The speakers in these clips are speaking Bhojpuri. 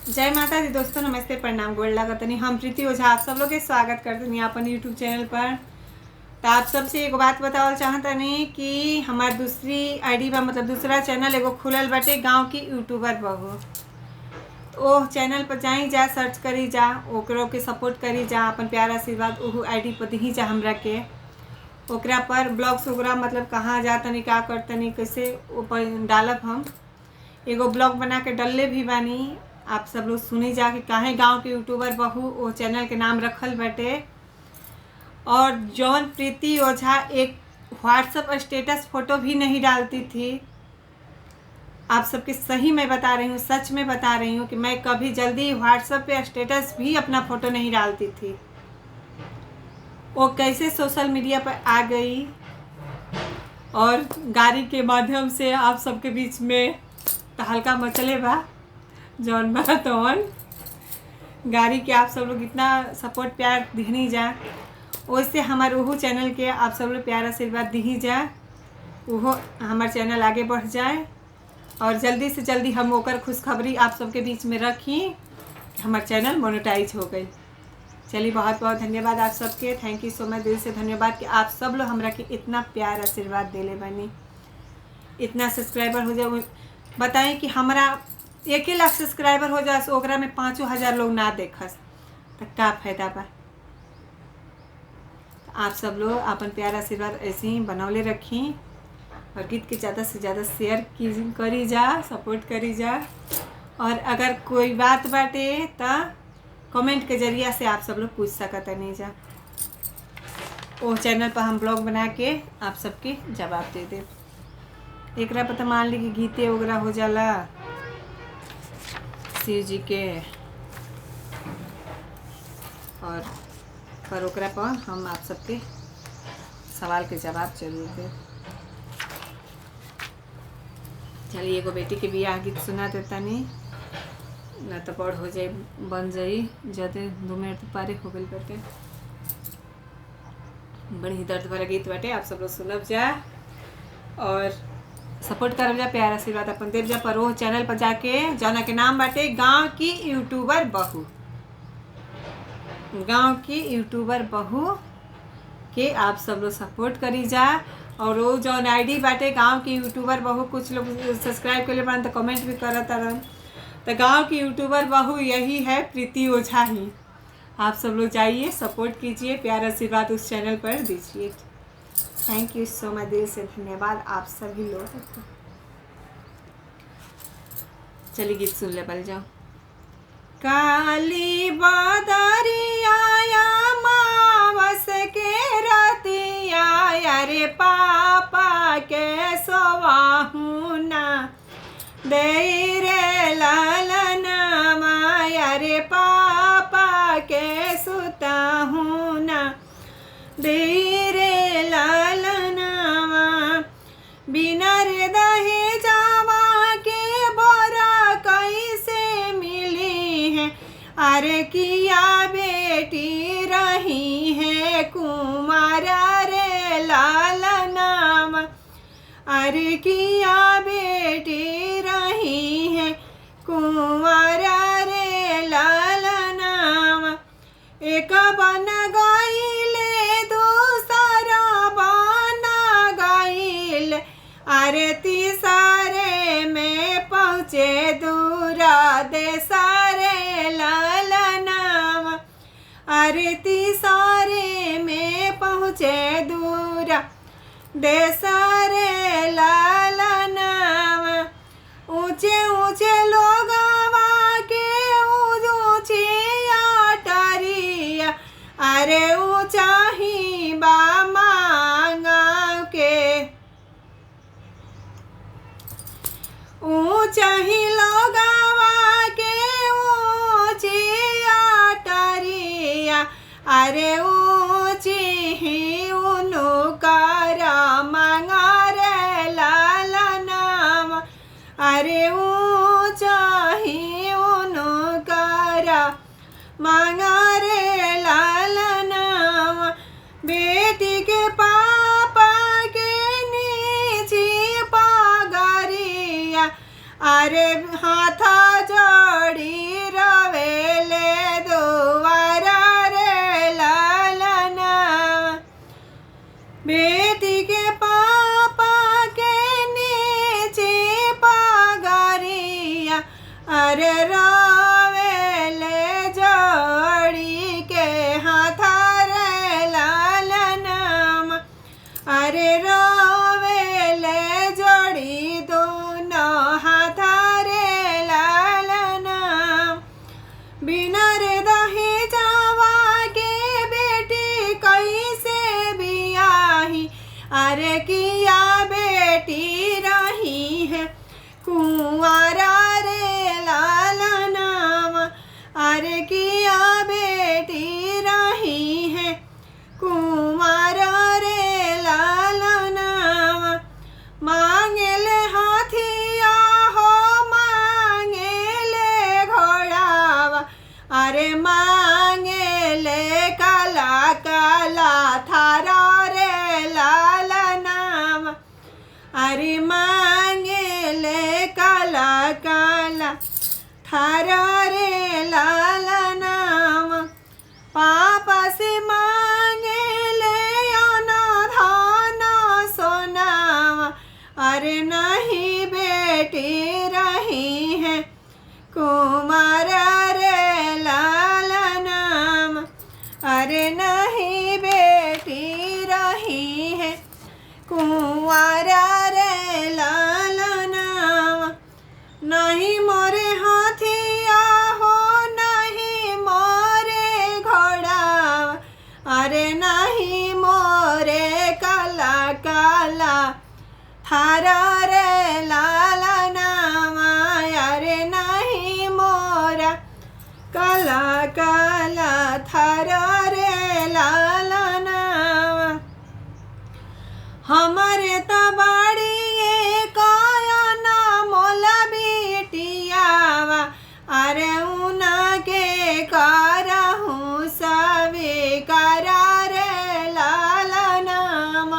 जय माता दी दोस्तों, नमस्ते, प्रणाम, गोड़ लागतनी। हम प्रीति ओझा आप सब लोग के स्वागत करते अपन यूट्यूब चैनल पर। तो आप सबसे एक बात बतावल चाहतनी कि हमार दूसरी आईडी बा, मतलब दूसरा चैनल एगो खुलल बाटे, गांव की यूट्यूबर बहू। ओह चैनल पर जाई जा, सर्च करी जा, ओकरो के सपोर्ट करी जा, अपन प्यार आशीर्वाद ओह आईडी पर दी जा हमरा के। ओकरा पर ब्लॉग्स वगैरह मतलब कहाँ जातनी, का करतनी, कैसे ऊपर डालब। हम एगो ब्लॉग बना के डलले भी बानी, आप सब लोग सुनी जा कि काहे गांव के यूट्यूबर बहू वो चैनल के नाम रखल बाटे। और जौन प्रीति ओझा एक व्हाट्सएप स्टेटस फोटो भी नहीं डालती थी, आप सबके सही मैं बता रही हूँ, सच में बता रही हूँ कि मैं कभी जल्दी व्हाट्सएप पे स्टेटस भी अपना फोटो नहीं डालती थी। वो कैसे सोशल मीडिया पर आ गई और गाड़ी के माध्यम से आप सबके बीच में तहलका मचले बा। जौन बा तौन गाड़ी के आप सब लोग इतना सपोर्ट प्यार दिहनी जा, वैसे हमारे ओहो चैनल के आप सब लोग प्यार आशीर्वाद दी जा, वो हमारे चैनल आगे बढ़ जाए और जल्दी से जल्दी हम ओकर खुशखबरी आप सबके बीच में रखी कि हमारा चैनल मोनेटाइज हो गई। चलिए, बहुत बहुत धन्यवाद आप सबके, थैंक यू सो मच, दिल से धन्यवाद कि आप सब लोग हमरा के इतना प्यार आशीर्वाद देले बनी, इतना सब्सक्राइबर हो जाए। बताएं कि हमारा 1 लाख सब्सक्राइबर हो जाए तो ओकरा में 5,000 लोग ना देखस तो का फायदा बा। आप सब लोग अपन प्यार आशीर्वाद ऐसे ही बनौले रखी और गीत के ज़्यादा से ज़्यादा शेयर करी जा, सपोर्ट करी जा। और अगर कोई बात बाटे तो कमेंट के जरिया से आप सब लोग पूछ सकते नहीं जा, वो चैनल पर हम ब्लॉग बना के आप सबके जवाब दे दे। एक पता मान ली कि गीते वगैरह हो जाला शिव जी के, और पर ओकरा पर हम आप सबके सवाल के जवाब जरूर दे। चलिए, एगो बेटी के बियाह गीत सुना देता नहीं ना तो बड़ हो जाए, बन जाई जदे 2 मिनट पारे हो गई बाटे। बड़ी ही दर्द वाला गीत बाटे, आप सब लोग सुनब जा और सपोर्ट करब जा, प्यार आशीर्वाद अपन देव जा। पर वो चैनल पर जाके जौना के नाम बाटे गांव की यूट्यूबर बहू, गांव की यूट्यूबर बहू के आप सब लोग सपोर्ट करी जा। और वो जौन आईडी बाटे गांव की यूट्यूबर बहू, कुछ लोग सब्सक्राइब कर ले बन तो कमेंट भी करत रहन, तो गांव की यूट्यूबर बहू यही है, प्रीति ओझा ही। आप सब लोग जाइए, सपोर्ट कीजिए, प्यार आशीर्वाद उस चैनल पर दीजिए। थैंक यू सो मच, दिल से धन्यवाद आप सभी लोग। चलिए, गीत सुन ले पल जाओ। काली बादरिया मावस के रतिया, अरे पापा के सोवाहू ना दे रे लालना माया, रे पापा के सुताहू ना दे रे लालना, बिना रे दहे जावा के बोरा कैसे मिली है, अरे किया बेटी रही है कुमारा रे लालना, अरे किया बेटी रही है कुमारा रे लालना, एक बन गईले दूसरा बन गईल, अरे तीसरे में पहुँचे दूरा देसारे लालना, अरे तीसरे में पहुँचे दूरा देसारे लालना, ऊंचे ऊंचे लोग के ऊंची अटरिया, अरे ऊंचा ही बा मांगा के, ऊंचा ही लोग के ऊंची अटरिया, अरे ऊंची ही उनकारा मांगा रे लालना, अरे ऊंचा ही उनकारा मांगा रे लालना, बेटी के पापा के नीचे पगरिया, अरे हाथ जोड़ी अरे रोवेले जोड़ी के हाथ रे लालनाम, अरे रोवेले जोड़ी दोनों हाथ रे लालनाम। बिना रे दही जावा के बेटी कैसे बियाही, अरे किया बेटी रही है कुंवारा रे लालनाम, अरे किया बेटी रही है कुंवारा रे लालनाम। मांगेले हाथिया हो मांगेले घोड़ावा, अरे मांगेले काला काला थारा रे लालनाम, अरे मांगेले काला काला थारा रे लालनाम। पापा से मांगेले अनाधान सोनावा, अरे नहीं बेटी रही है कुमारा रे लालनाम, अरे नहीं बेटी रही है कुंवारा रे लालनाम। नहीं मोरे हाथिया हो नहीं मोरे घोड़ा, अरे नहीं मोरे काला काला थारा रे लालनाम, अरे नहीं मोरा काला काला थारा रे लालनाम। हमारे तबाड़ी काया ना मोला बेटियावा, अरे उनके करहूँ स्वीकारा रे लालनाम,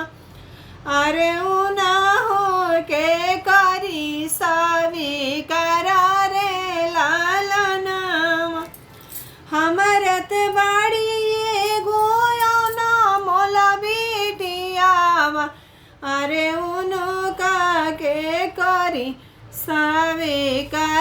अरे उनहु के करी स्वीकारा रे लालनाम। हमरत बाड़ी गोया ना मोला बेटियावा, अरे उनका के करी स्वीकार